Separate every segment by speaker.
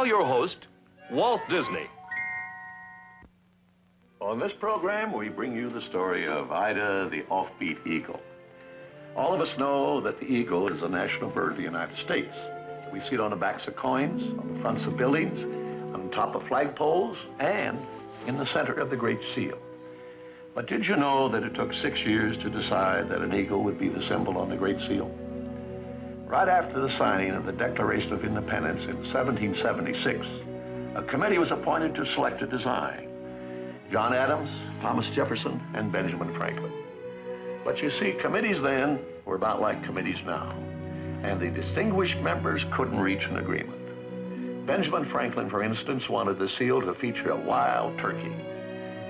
Speaker 1: now your host, Walt Disney.
Speaker 2: On this program, we bring you the story of Ida, the offbeat eagle. All of us know that the eagle is a national bird of the United States. We see it on the backs of coins, on the fronts of buildings, on top of flagpoles, and in the center of the Great Seal. But did you know that it took 6 years to decide that an eagle would be the symbol on the Great Seal? Right after the signing of the Declaration of Independence in 1776, a committee was appointed to select a design. John Adams, Thomas Jefferson, and Benjamin Franklin. But you see, committees then were about like committees now, and the distinguished members couldn't reach an agreement. Benjamin Franklin, for instance, wanted the seal to feature a wild turkey.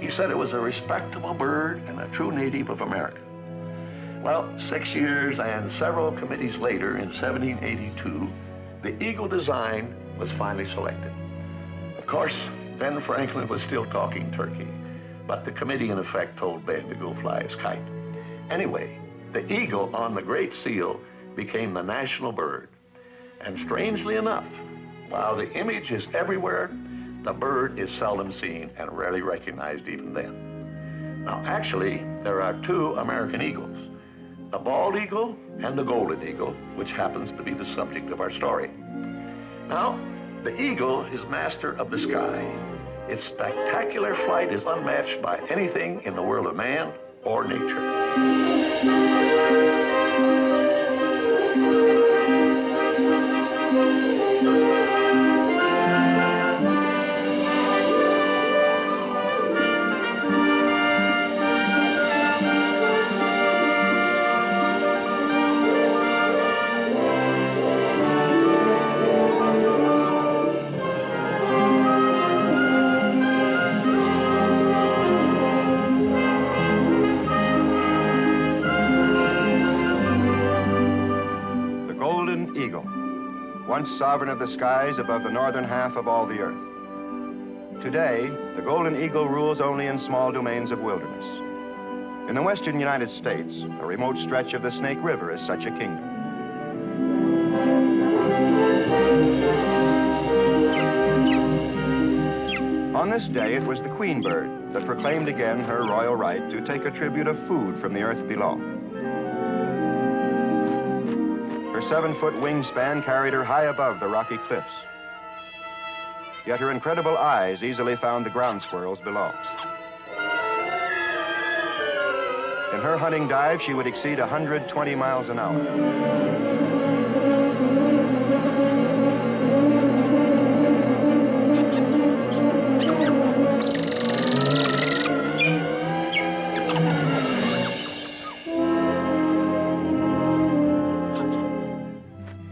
Speaker 2: He said it was a respectable bird and a true native of America. Well, 6 years and several committees later, in 1782, the eagle design was finally selected. Of course, Ben Franklin was still talking turkey, but the committee in effect told Ben to go fly his kite. Anyway, the eagle on the Great Seal became the national bird. And strangely enough, while the image is everywhere, the bird is seldom seen and rarely recognized even then. Now, actually, there are two American eagles, the bald eagle and the golden eagle, which happens to be the subject of our story. Now, the eagle is master of the sky. Its spectacular flight is unmatched by anything in the world of man or nature.
Speaker 3: Once sovereign of the skies above the northern half of all the earth. Today, the golden eagle rules only in small domains of wilderness. In the western United States, a remote stretch of the Snake River is such a kingdom. On this day, it was the queen bird that proclaimed again her royal right to take a tribute of food from the earth below. Her 7-foot wingspan carried her high above the rocky cliffs. Yet her incredible eyes easily found the ground squirrels below. In her hunting dive, she would exceed 120 miles an hour.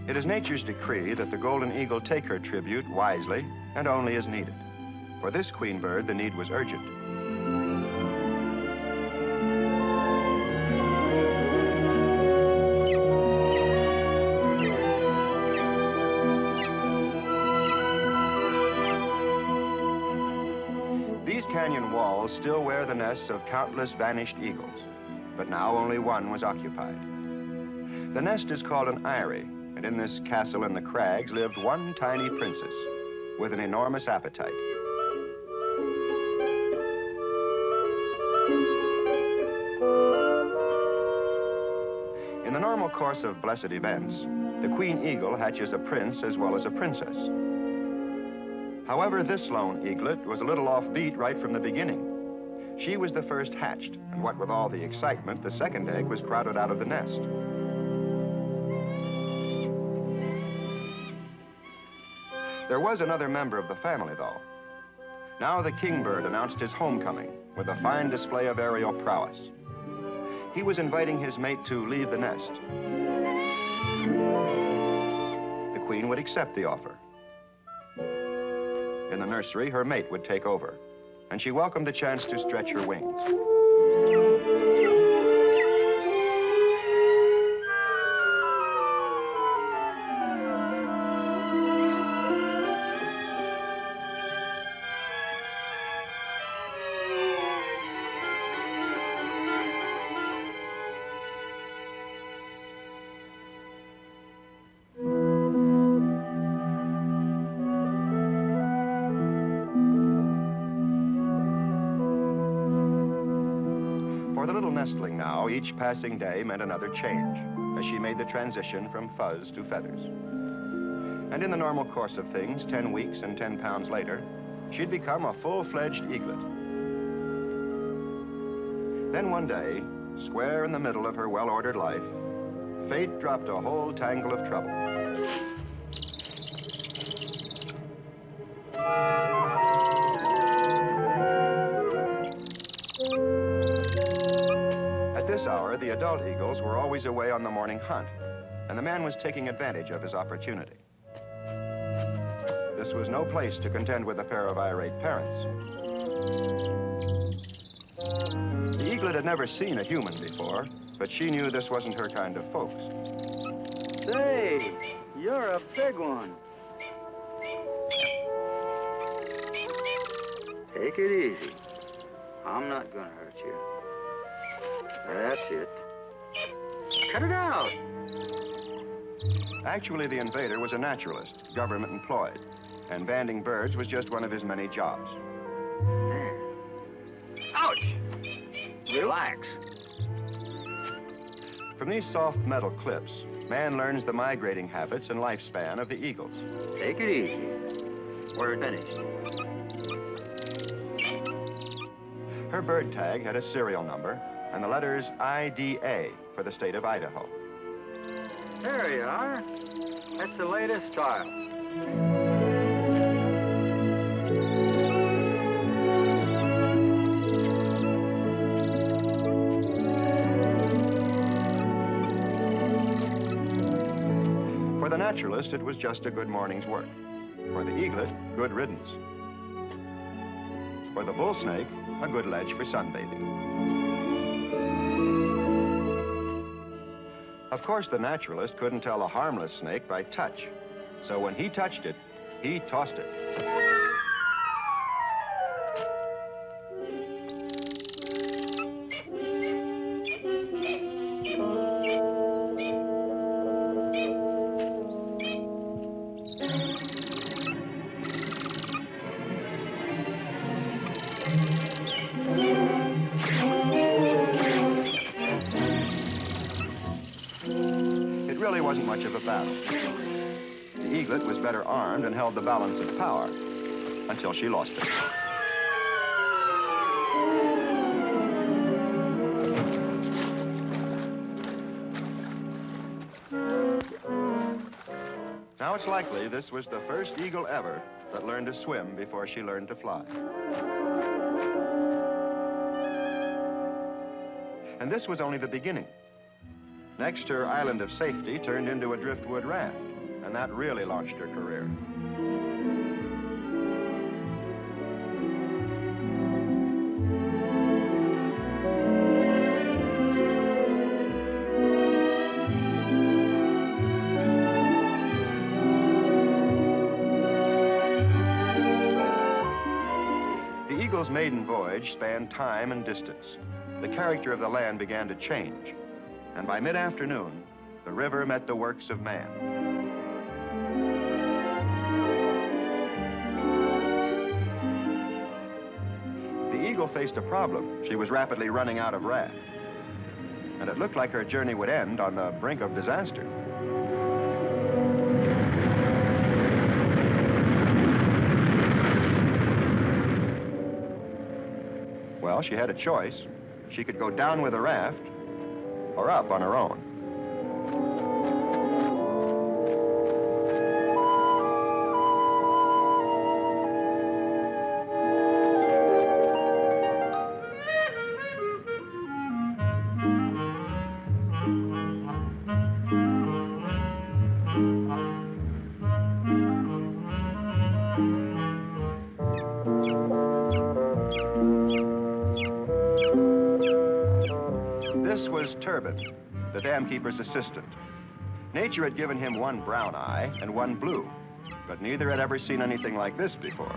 Speaker 3: It is nature's decree that the golden eagle take her tribute wisely and only as needed. For this queen bird, the need was urgent. These canyon walls still wear the nests of countless vanished eagles, but now only one was occupied. The nest is called an eyrie, and in this castle in the crags lived one tiny princess with an enormous appetite. In the normal course of blessed events, the queen eagle hatches a prince as well as a princess. However, this lone eaglet was a little offbeat right from the beginning. She was the first hatched, and what with all the excitement, the second egg was crowded out of the nest. There was another member of the family, though. Now the kingbird announced his homecoming with a fine display of aerial prowess. He was inviting his mate to leave the nest. The queen would accept the offer. In the nursery, her mate would take over, and she welcomed the chance to stretch her wings. nestling now, each passing day meant another change as she made the transition from fuzz to feathers. And in the normal course of things, 10 weeks and 10 pounds later, she'd become a full-fledged eaglet. Then one day, square in the middle of her well-ordered life, fate dropped a whole tangle of trouble. At this hour, the adult eagles were always away on the morning hunt, and the man was taking advantage of his opportunity. This was no place to contend with a pair of irate parents. The eaglet had never seen a human before, but she knew this wasn't her kind of folks.
Speaker 4: Say, you're a big one. Take it easy. I'm not gonna hurt you. That's it. Cut it out.
Speaker 3: Actually, the invader was a naturalist, government employed, and banding birds was just one of his many jobs.
Speaker 4: There. Ouch! Relax.
Speaker 3: From these soft metal clips, man learns the migrating habits and lifespan of the eagles.
Speaker 4: Take it easy. We're finished.
Speaker 3: Her bird tag had a serial number and the letters IDA for the state of Idaho.
Speaker 4: There you are. That's the latest style.
Speaker 3: For the naturalist, it was just a good morning's work. For the eaglet, good riddance. For the bull snake, a good ledge for sunbathing. Of course, the naturalist couldn't tell a harmless snake by touch. So when he touched it, he tossed it. It really wasn't much of a battle. The eaglet was better armed and held the balance of power until she lost it. Now it's likely this was the first eagle ever that learned to swim before she learned to fly. And this was only the beginning. Next, her island of safety turned into a driftwood raft, and that really launched her career. The Eagle's maiden voyage spanned time and distance. The character of the land began to change. And by mid-afternoon, the river met the works of man. The Eagle faced a problem. She was rapidly running out of raft. And it looked like her journey would end on the brink of disaster. Well, she had a choice. She could go down with the raft or up on her own. This was Turbot, the dam keeper's assistant. Nature had given him one brown eye and one blue, but neither had ever seen anything like this before.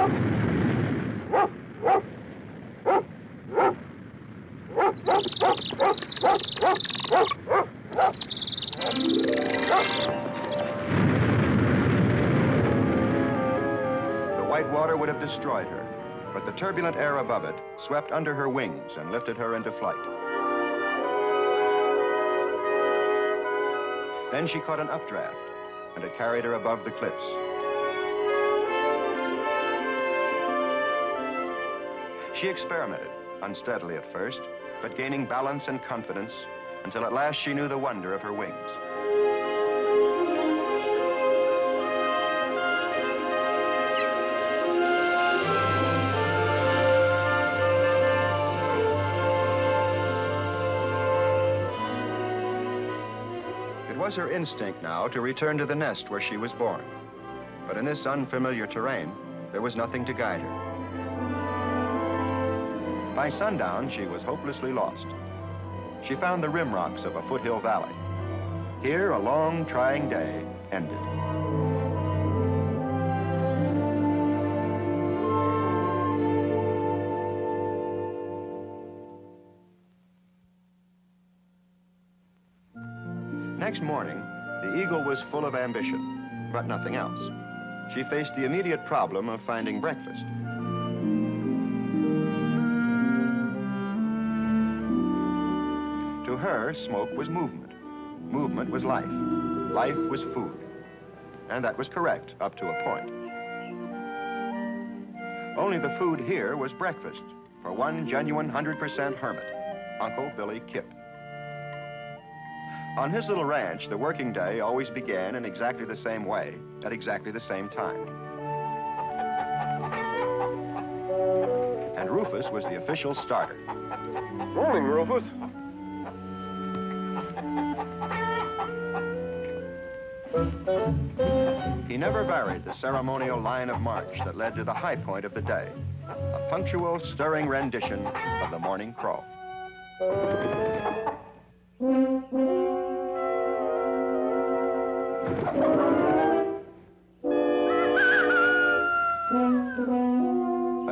Speaker 3: The white water would have destroyed her, but the turbulent air above it swept under her wings and lifted her into flight. Then she caught an updraft, and it carried her above the cliffs. She experimented, unsteadily at first, but gaining balance and confidence until at last she knew the wonder of her wings. It was her instinct now to return to the nest where she was born. But in this unfamiliar terrain, there was nothing to guide her. By sundown, she was hopelessly lost. She found the rim rocks of a foothill valley. Here, a long, trying day ended. Next morning, the eagle was full of ambition, but nothing else. She faced the immediate problem of finding breakfast. To her, smoke was movement. Movement was life. Life was food. And that was correct, up to a point. Only the food here was breakfast for one genuine 100% hermit, Uncle Billy Kip. On his little ranch, the working day always began in exactly the same way, at exactly the same time. And Rufus was the official starter.
Speaker 5: Morning, Rufus.
Speaker 3: He never varied the ceremonial line of march that led to the high point of the day, a punctual, stirring rendition of the morning crow.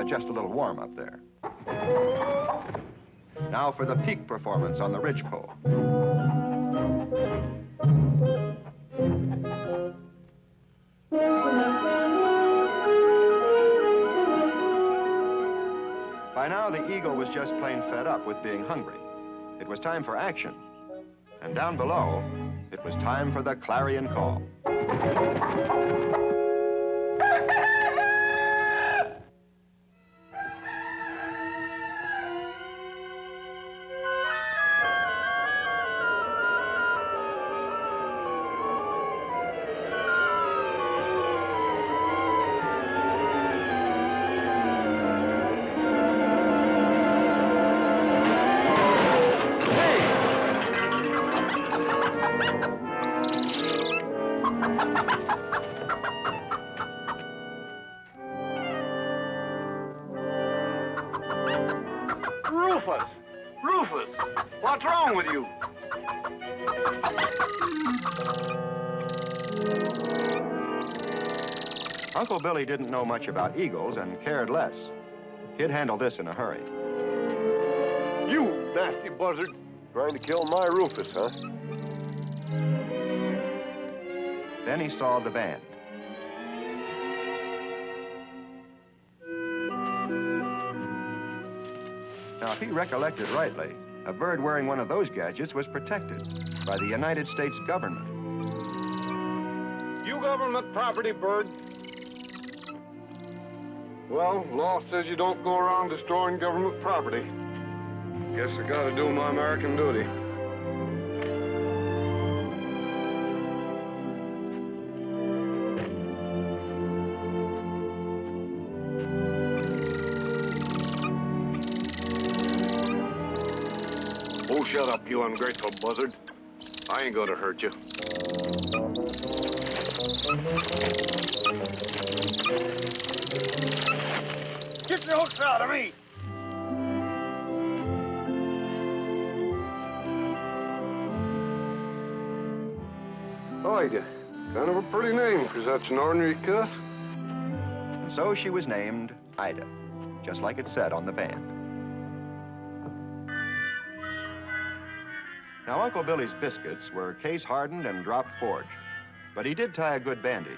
Speaker 3: Just a little warm up there. Now for the peak performance on the ridgepole. By now, the eagle was just plain fed up with being hungry. It was time for action. And down below, it was time for the clarion call.
Speaker 5: Rufus, what's wrong with you?
Speaker 3: Uncle Billy didn't know much about eagles and cared less. He'd handle this in a hurry.
Speaker 5: You nasty buzzard, trying to kill my Rufus, huh?
Speaker 3: Then he saw the band. Now, if he recollected rightly, a bird wearing one of those gadgets was protected by the United States government.
Speaker 5: You government property bird. Well, law says you don't go around destroying government property. Guess I gotta do my American duty. Oh, shut up, you ungrateful buzzard. I ain't gonna hurt you. Get your hooks out of me! Ida, kind of a pretty name, 'cause that's an ordinary cuss.
Speaker 3: So she was named Ida, just like it said on the band. Now, Uncle Billy's biscuits were case-hardened and drop-forged, but he did tie a good bandage.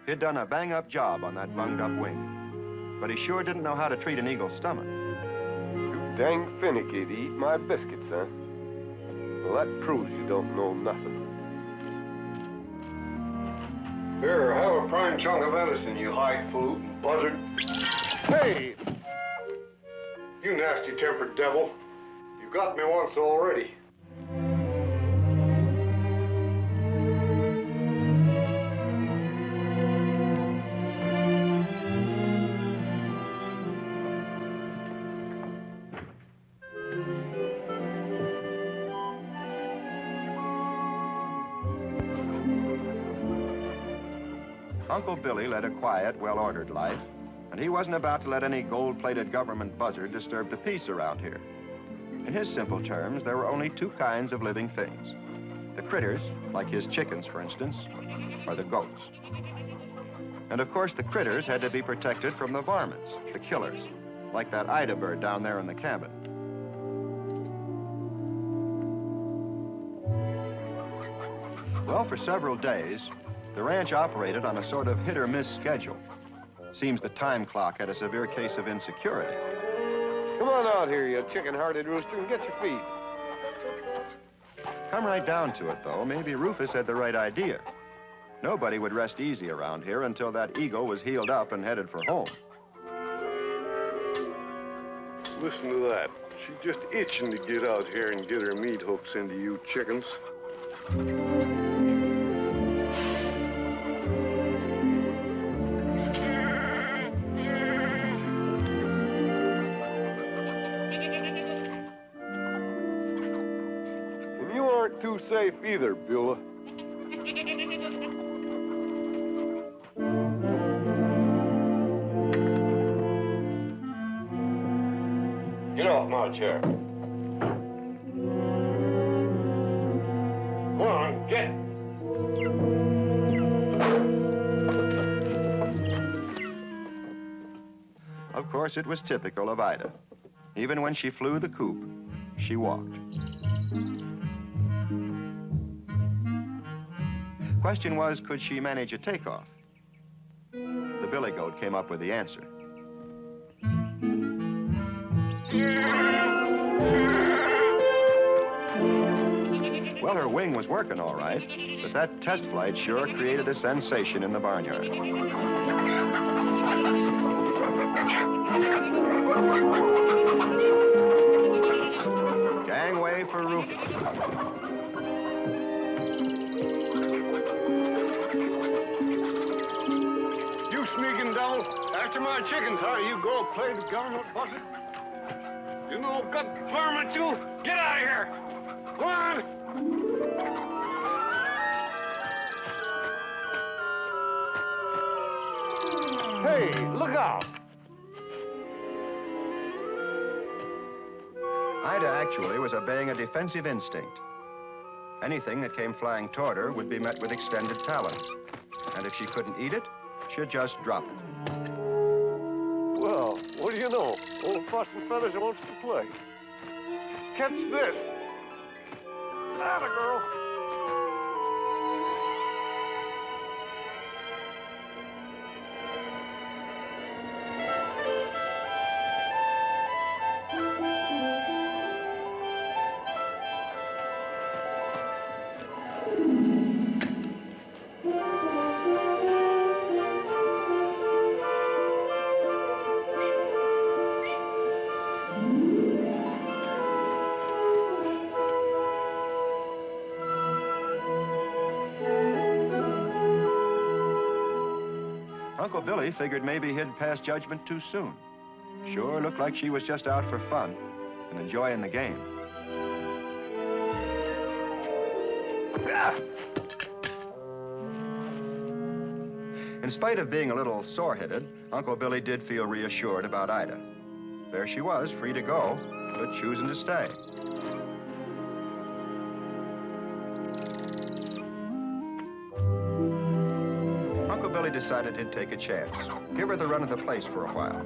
Speaker 3: He'd done a bang-up job on that bunged-up wing, but he sure didn't know how to treat an eagle's stomach.
Speaker 5: Too dang finicky to eat my biscuits, huh? Well, that proves you don't know nothing. Here, have a prime chunk of venison, you highfalutin buzzard. Hey! You nasty-tempered devil. You got me once already.
Speaker 3: Uncle Billy led a quiet, well-ordered life, and he wasn't about to let any gold-plated government buzzard disturb the peace around here. In his simple terms, there were only two kinds of living things. The critters, like his chickens, for instance, or the goats. And of course, the critters had to be protected from the varmints, the killers, like that Ida bird down there in the cabin. Well, for several days, the ranch operated on a sort of hit-or-miss schedule. Seems the time clock had a severe case of insecurity.
Speaker 5: Come on out here, you chicken-hearted rooster, and get your feed.
Speaker 3: Come right down to it, though, maybe Rufus had the right idea. Nobody would rest easy around here until that eagle was healed up and headed for home.
Speaker 5: Listen to that. She's just itching to get out here and get her meat hooks into you chickens. Too safe either, Beulah. Get off my chair. Come on, get.
Speaker 3: Of course, it was typical of Ida. Even when she flew the coop, she walked. Question was, could she manage a takeoff? The billy goat came up with the answer. Well, her wing was working all right, but that test flight sure created a sensation in the barnyard. Gangway for Rufus.
Speaker 5: Sneaking devil, after my chickens, how you go play the government buzzard? You know, gut varmint, you! Get out of here! Come on! Hey, look out!
Speaker 3: Ida actually was obeying a defensive instinct. Anything that came flying toward her would be met with extended talons. And if she couldn't eat it, she'd just drop it.
Speaker 5: Well, what do you know? Old Fuss and Feathers wants to play. Catch this. Atta girl.
Speaker 3: Uncle Billy figured maybe he'd passed judgment too soon. Sure looked like she was just out for fun and enjoying the game. In spite of being a little sore-headed, Uncle Billy did feel reassured about Ida. There she was, free to go, but choosing to stay. Uncle Billy Billy decided he'd take a chance. Give her the run of the place for a while.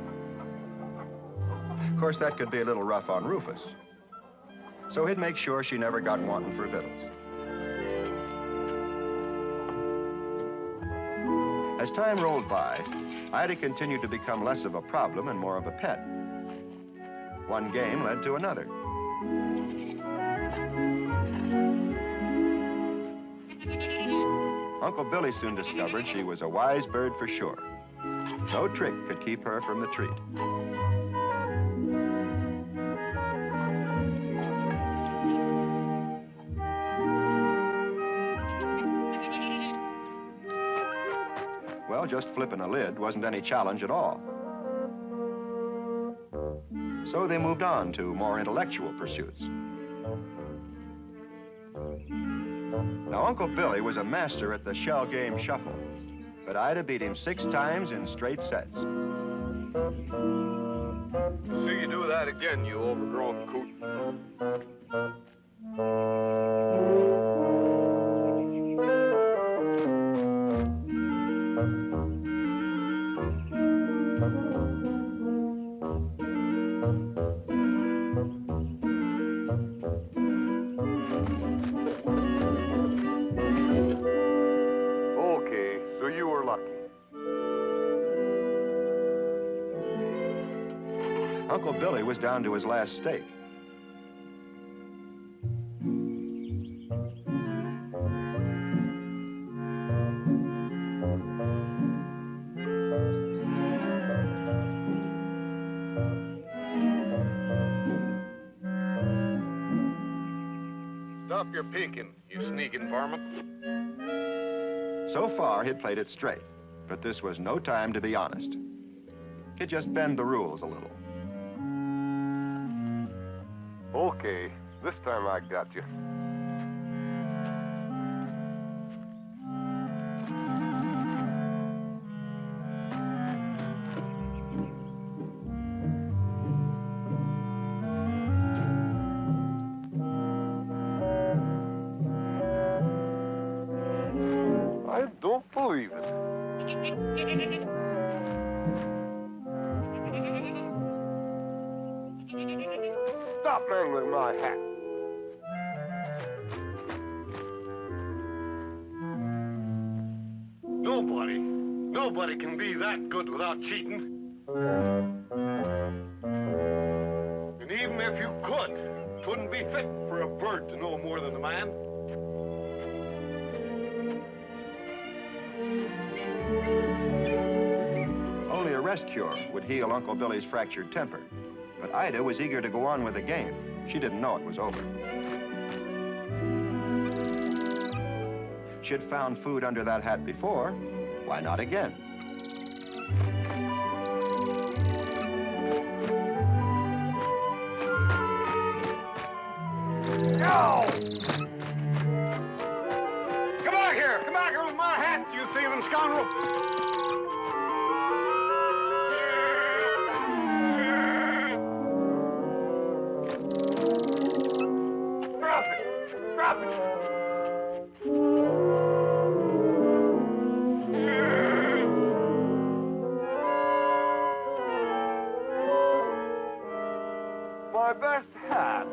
Speaker 3: Of course, that could be a little rough on Rufus. So he'd make sure she never got wanting for victuals. As time rolled by, Ida continued to become less of a problem and more of a pet. One game led to another. Uncle Billy soon discovered she was a wise bird for sure. No trick could keep her from the treat. Well, just flipping a lid wasn't any challenge at all. So they moved on to more intellectual pursuits. Now, Uncle Billy was a master at the shell game shuffle, but Ida beat him 6 times in straight sets.
Speaker 5: See you do that again, you overgrown coot.
Speaker 3: Uncle Billy was down to his last stake.
Speaker 5: Stop your peeking, you sneaking varmint.
Speaker 3: So far, he'd played it straight, but this was no time to be honest. He'd just bend the rules a little.
Speaker 5: Okay, this time I got you. I don't believe it. Stop mangling my hat. Nobody can be that good without cheating. And even if you could, it wouldn't be fit for a bird to know more than a man.
Speaker 3: Only a rest cure would heal Uncle Billy's fractured temper. But Ida was eager to go on with the game. She didn't know it was over. She'd found food under that hat before. Why not again?
Speaker 5: Go! Come back here! Come back here with my hat, you thieving scoundrel! Drop it! Drop it! My best hat.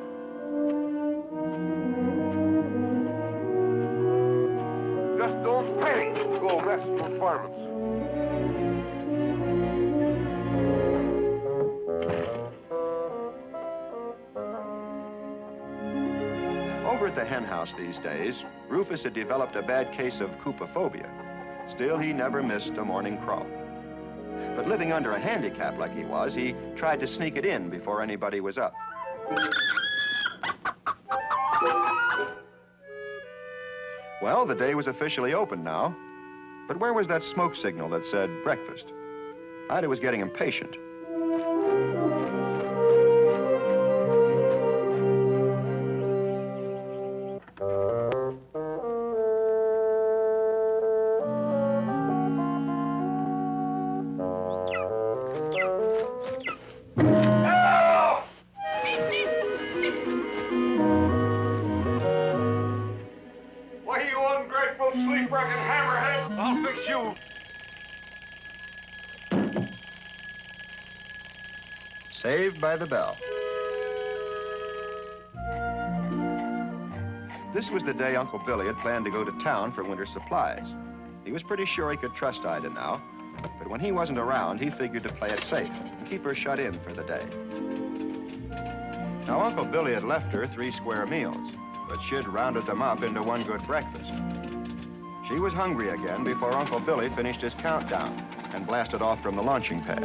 Speaker 5: Just don't panic. Go mess with varmints.
Speaker 3: Over at the hen house these days, Rufus had developed a bad case of coopophobia. Still, he never missed a morning crawl. But living under a handicap like he was, he tried to sneak it in before anybody was up. Well, the day was officially open now. But where was that smoke signal that said breakfast? Ida was getting impatient.
Speaker 5: Why, you ungrateful, sleep-wrecking hammerhead! I'll fix you.
Speaker 3: Saved by the Bell. This was the day Uncle Billy had planned to go to town for winter supplies. He was pretty sure he could trust Ida now, but when he wasn't around, he figured to play it safe and keep her shut in for the day. Now, Uncle Billy had left her 3 square meals, but she'd rounded them up into one good breakfast. She was hungry again before Uncle Billy finished his countdown and blasted off from the launching pad.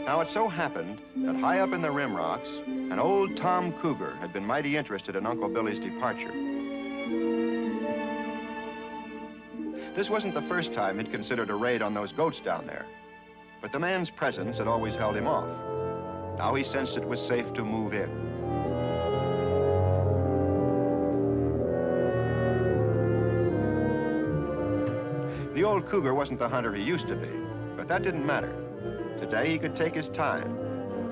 Speaker 3: Now, it so happened that high up in the rim rocks, an old Tom Cougar had been mighty interested in Uncle Billy's departure. This wasn't the first time he'd considered a raid on those goats down there, but the man's presence had always held him off. Now he sensed it was safe to move in. The old cougar wasn't the hunter he used to be, but that didn't matter. Today he could take his time,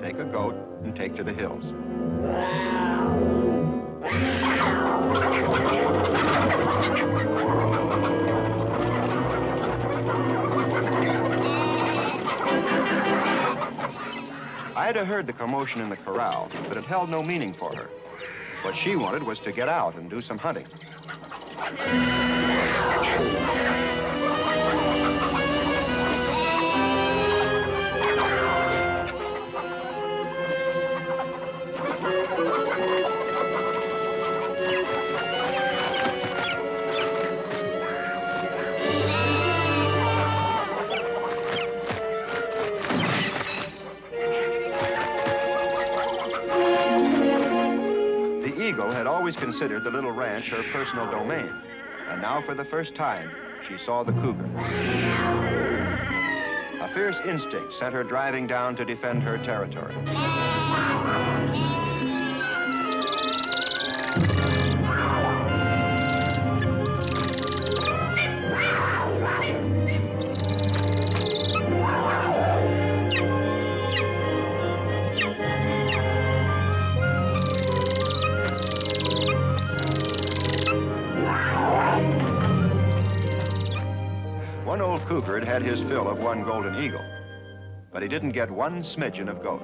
Speaker 3: take a goat, and take to the hills. Ida heard the commotion in the corral, but it held no meaning for her. What she wanted was to get out and do some hunting. Had always considered the little ranch her personal domain, and now for the first time she saw the cougar. A fierce instinct sent her driving down to defend her territory. One old cougar had had his fill of one golden eagle, but he didn't get one smidgen of goat.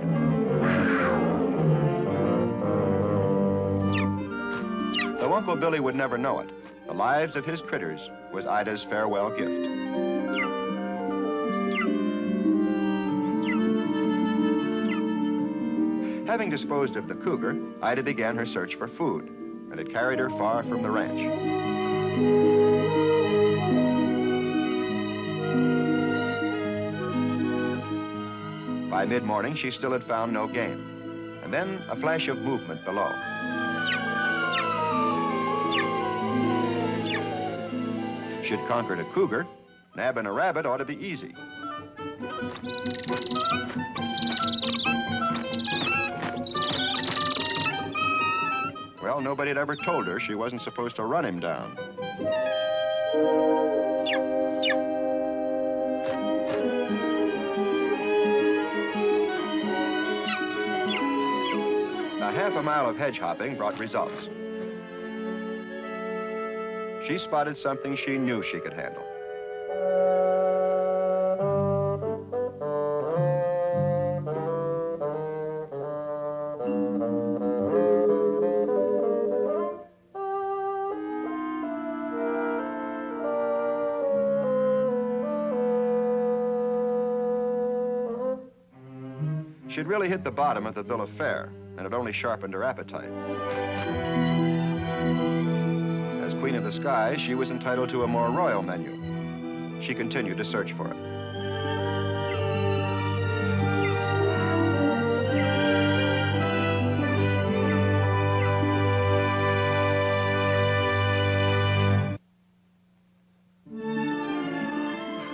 Speaker 3: Though Uncle Billy would never know it, the lives of his critters was Ida's farewell gift. Having disposed of the cougar, Ida began her search for food, and it carried her far from the ranch. By mid-morning, she still had found no game, and then a flash of movement below. She'd conquered a cougar. Nabbing a rabbit ought to be easy. Well, nobody had ever told her she wasn't supposed to run him down. Half a mile of hedge hopping brought results. She spotted something she knew she could handle. She'd really hit the bottom of the bill of fare, and it only sharpened her appetite. As Queen of the Sky, she was entitled to a more royal menu. She continued to search for it.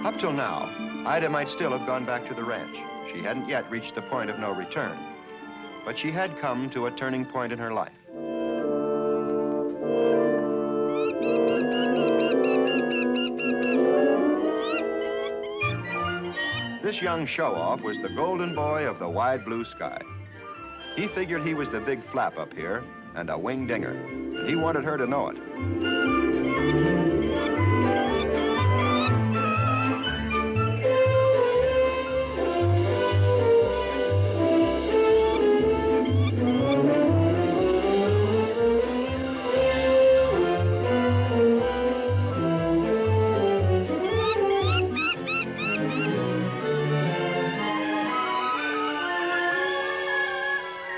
Speaker 3: Up till now, Ida might still have gone back to the ranch. She hadn't yet reached the point of no return. But she had come to a turning point in her life. This young show-off was the golden boy of the wide blue sky. He figured he was the big flap up here, and a wing dinger. And he wanted her to know it.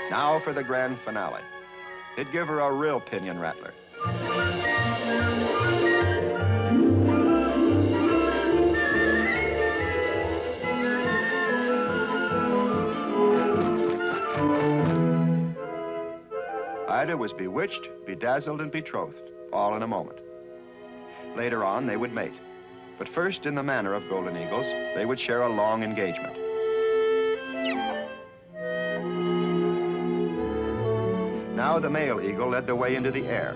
Speaker 3: Now for the grand finale. It'd give her a real pinion rattler. Ida was bewitched, bedazzled, and betrothed, all in a moment. Later on, they would mate. But first, in the manner of golden eagles, they would share a long engagement. Now the male eagle led the way into the air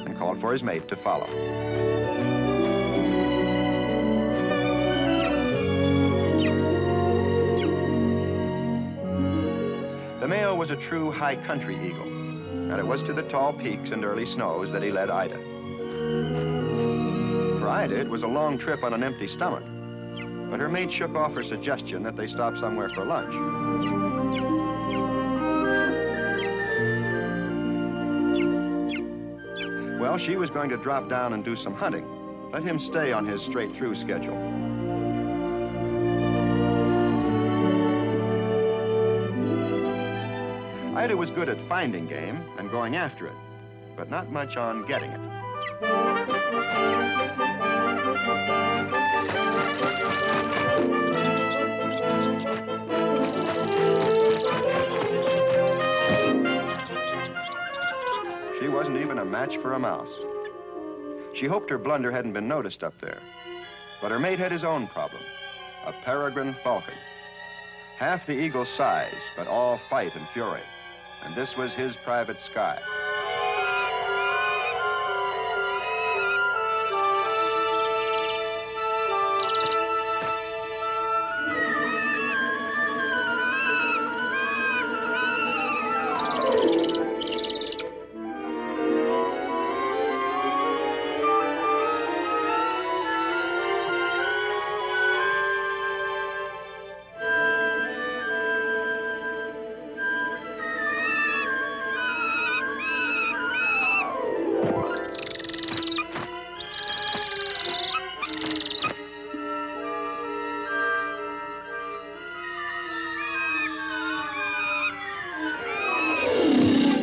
Speaker 3: and called for his mate to follow. The male was a true high country eagle, and it was to the tall peaks and early snows that he led Ida. For Ida, it was a long trip on an empty stomach, but her mate shook off her suggestion that they stop somewhere for lunch. Well, she was going to drop down and do some hunting. Let him stay on his straight-through schedule. Ida was good at finding game and going after it, but not much on getting it. She wasn't even a match for a mouse. She hoped her blunder hadn't been noticed up there. But her mate had his own problem, a peregrine falcon. Half the eagle's size, but all fight and fury. And this was his private sky.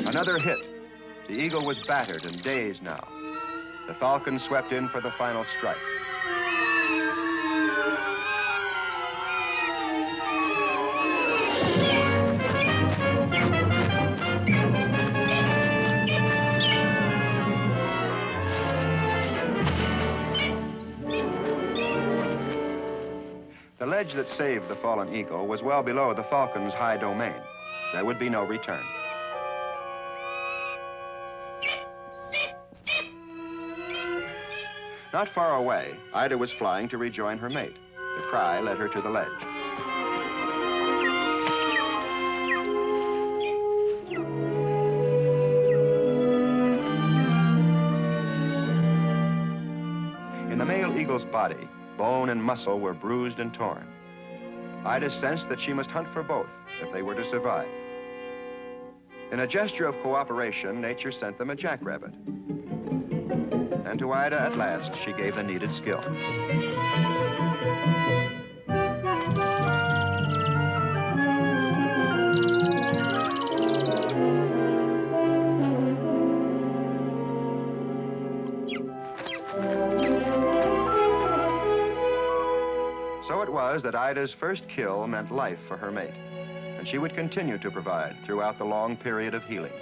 Speaker 3: Another hit. The eagle was battered and dazed now. The falcon swept in for the final strike. The ledge that saved the fallen eagle was well below the falcon's high domain. There would be no return. Not far away, Ida was flying to rejoin her mate. The cry led her to the ledge. In the male eagle's body, bone and muscle were bruised and torn. Ida sensed that she must hunt for both if they were to survive. In a gesture of cooperation, nature sent them a jackrabbit. And to Ida, at last, she gave the needed skill. So it was that Ida's first kill meant life for her mate, and she would continue to provide throughout the long period of healing.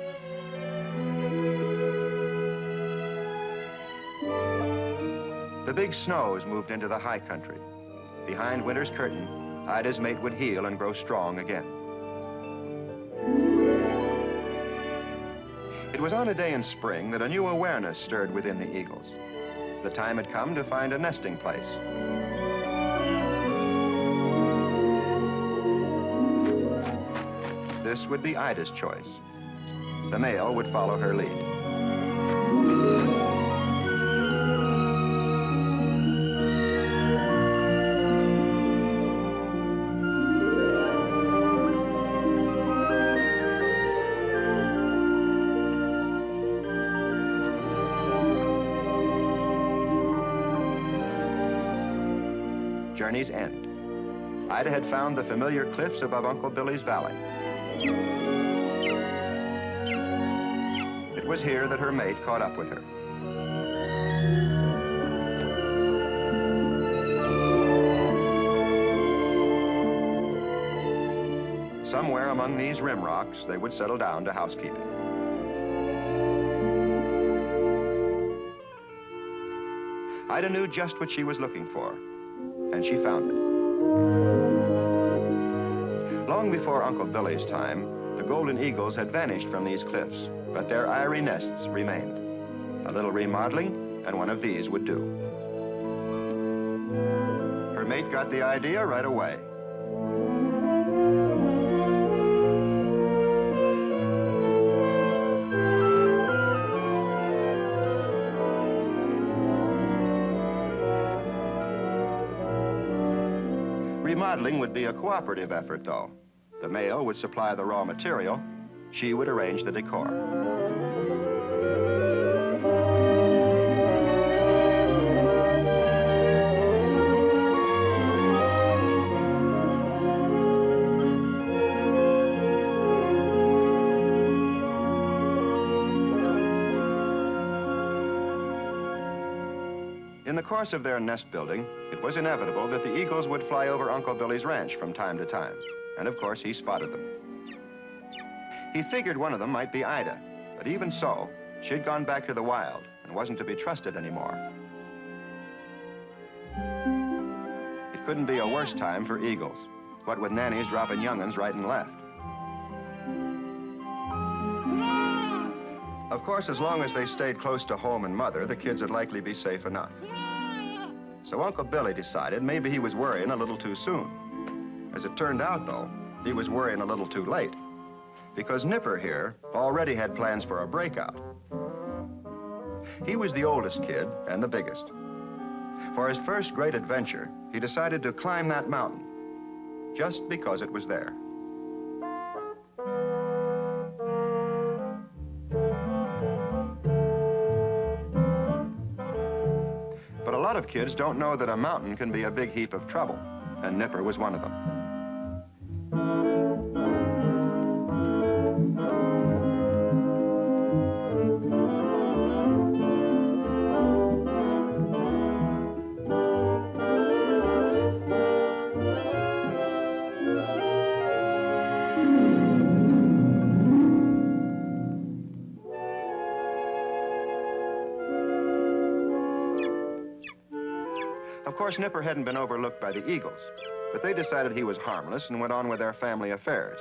Speaker 3: The big snows moved into the high country. Behind winter's curtain, Ida's mate would heal and grow strong again. It was on a day in spring that a new awareness stirred within the eagles. The time had come to find a nesting place. This would be Ida's choice. the male would follow her lead. Journey's end. Ida had found the familiar cliffs above Uncle Billy's valley. It was here that her mate caught up with her. Somewhere among these rim rocks, they would settle down to housekeeping. Ida knew just what she was looking for, and she found it. Long before Uncle Billy's time, the golden eagles had vanished from these cliffs, but their eyrie nests remained. A little remodeling, and one of these would do. Her mate got the idea right away. Remodeling would be a cooperative effort, though. The male would supply the raw material. She would arrange the decor. In the course of their nest building, it was inevitable that the eagles would fly over Uncle Billy's ranch from time to time. And of course, he spotted them. He figured one of them might be Ida, but even so, she'd gone back to the wild and wasn't to be trusted anymore. It couldn't be a worse time for eagles, what with nannies dropping young'uns right and left. Of course, as long as they stayed close to home and mother, the kids would likely be safe enough. So Uncle Billy decided maybe he was worrying a little too soon. As it turned out, though, he was worrying a little too late, because Nipper here already had plans for a breakout. He was the oldest kid and the biggest. For his first great adventure, he decided to climb that mountain, just because it was there. But a lot of kids don't know that a mountain can be a big heap of trouble, and Nipper was one of them. Of course, Nipper hadn't been overlooked by the eagles, but they decided he was harmless and went on with their family affairs.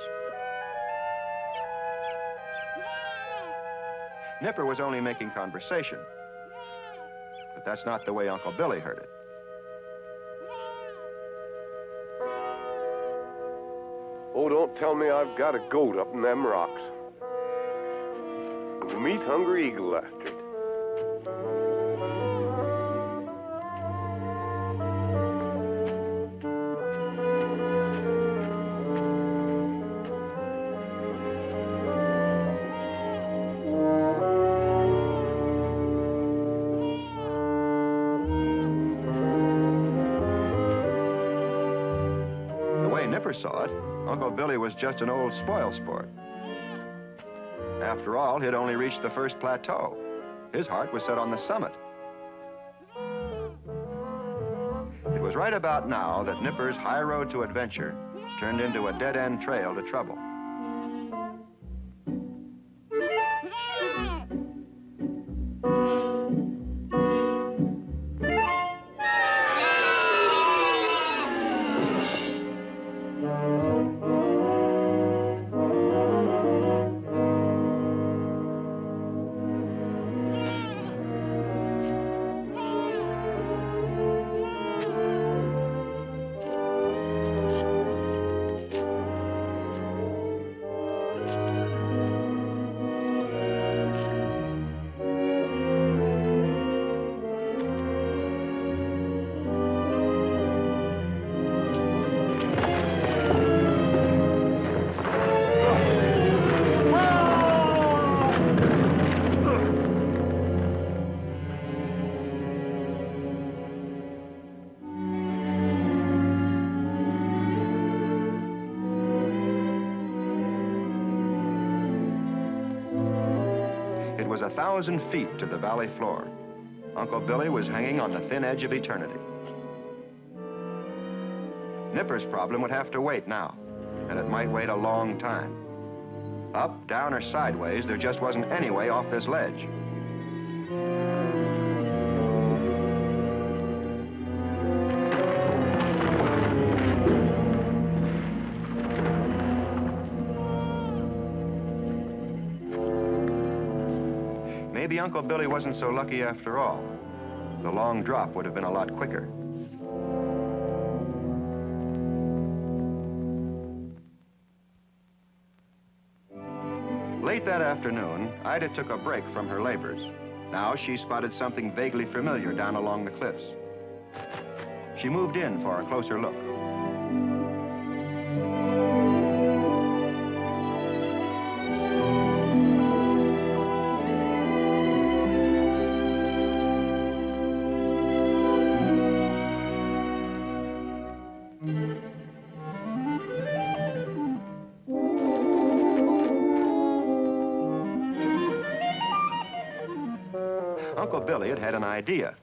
Speaker 3: Nipper was only making conversation, but that's not the way Uncle Billy heard it.
Speaker 1: Oh, don't tell me I've got a goat up in them rocks. A meat-hungry eagle after it.
Speaker 3: Nipper saw it, Uncle Billy was just an old spoil sport. After all, he'd only reached the first plateau. His heart was set on the summit. It was right about now that Nipper's high road to adventure turned into a dead-end trail to trouble. was 1,000 feet to the valley floor. Uncle Billy was hanging on the thin edge of eternity. Nipper's problem would have to wait now, and it might wait a long time. Up, down, or sideways, there just wasn't any way off this ledge. Maybe Uncle Billy wasn't so lucky after all. The long drop would have been a lot quicker. Late that afternoon, Ida took a break from her labors. Now she spotted something vaguely familiar down along the cliffs. She moved in for a closer look. Uncle Billy had an idea.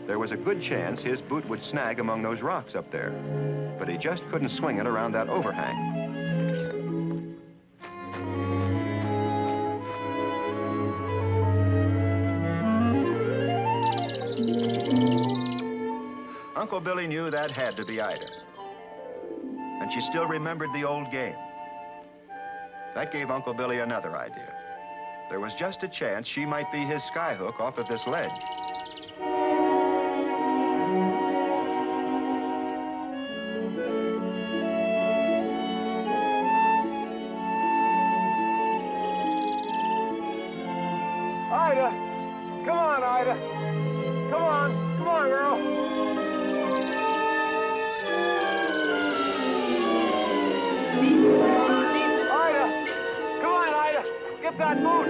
Speaker 3: There was a good chance his boot would snag among those rocks up there, but he just couldn't swing it around that overhang. Uncle Billy knew that had to be Ida, and she still remembered the old game. That gave Uncle Billy another idea. There was just a chance she might be his skyhook off of this ledge.
Speaker 1: Ida! Come on, Ida! Come on! Come on, girl! Ida! Come on, Ida! Get that boot!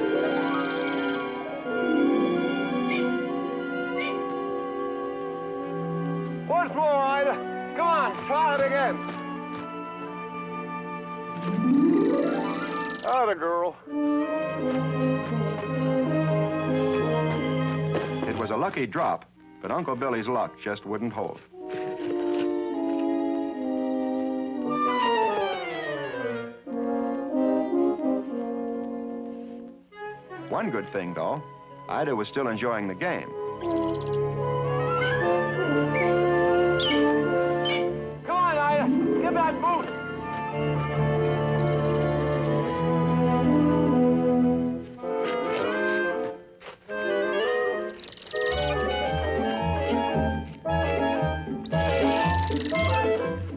Speaker 1: Once more, Ida! Come on, try it again! Atta girl.
Speaker 3: It was a lucky drop, but Uncle Billy's luck just wouldn't hold. One good thing, though, Ida was still enjoying the game.
Speaker 1: Come on, Ida! Get that boot!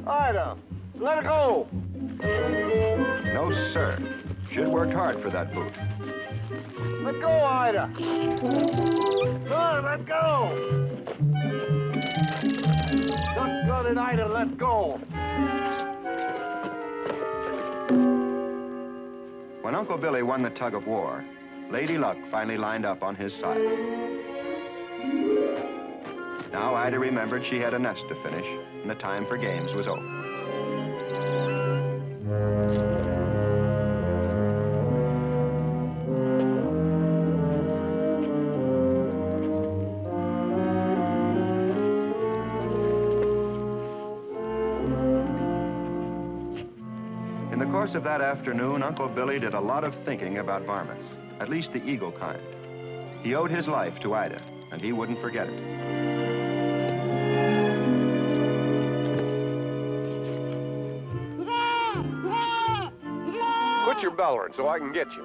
Speaker 1: Ida, let it go!
Speaker 3: No, sir. She'd worked hard for that boot.
Speaker 1: Let go, Ida! Come on, let go! Doggone it, Ida, let go!
Speaker 3: When Uncle Billy won the tug of war, Lady Luck finally lined up on his side. Now Ida remembered she had a nest to finish, and the time for games was over. In the course of that afternoon, Uncle Billy did a lot of thinking about varmints, at least the eagle kind. He owed his life to Ida, and he wouldn't forget it.
Speaker 1: Quit your bellering so I can get you.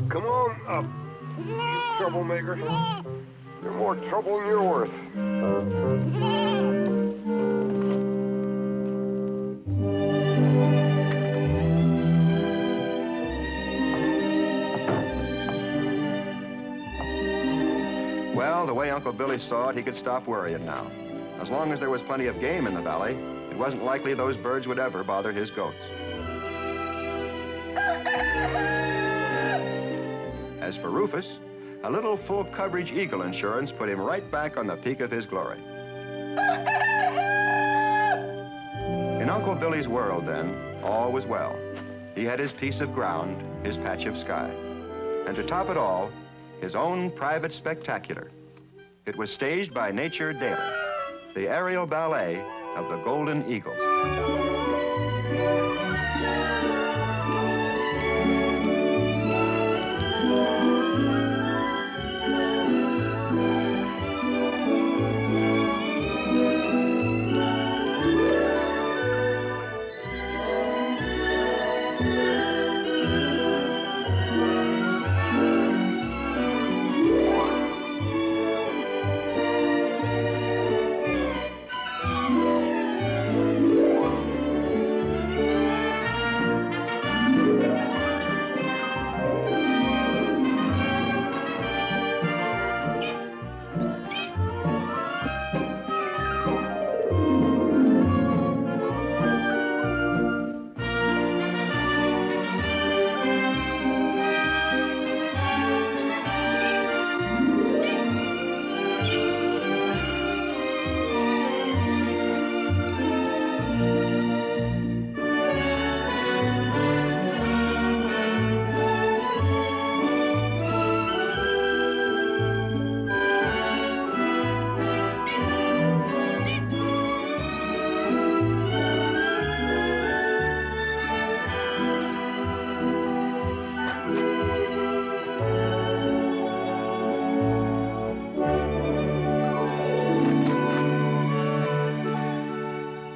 Speaker 1: Come on up, you troublemaker. You're more trouble than you're worth.
Speaker 3: Well, the way Uncle Billy saw it, he could stop worrying now. As long as there was plenty of game in the valley, it wasn't likely those birds would ever bother his goats. As for Rufus, a little full coverage eagle insurance put him right back on the peak of his glory. In Uncle Billy's world, then, all was well. He had his piece of ground, his patch of sky. And to top it all, his own private spectacular. It was staged by Nature Daily, the aerial ballet of the Golden Eagles.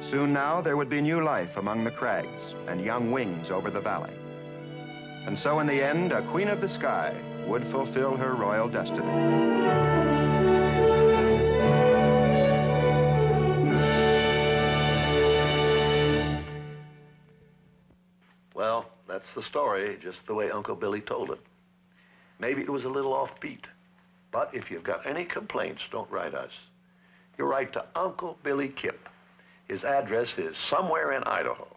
Speaker 3: Soon now, there would be new life among the crags and young wings over the valley. And so in the end, a queen of the sky would fulfill her royal destiny.
Speaker 2: Well, that's the story, just the way Uncle Billy told it. Maybe it was a little offbeat, but if you've got any complaints, don't write us. You write to Uncle Billy Kip. His address is somewhere in Idaho.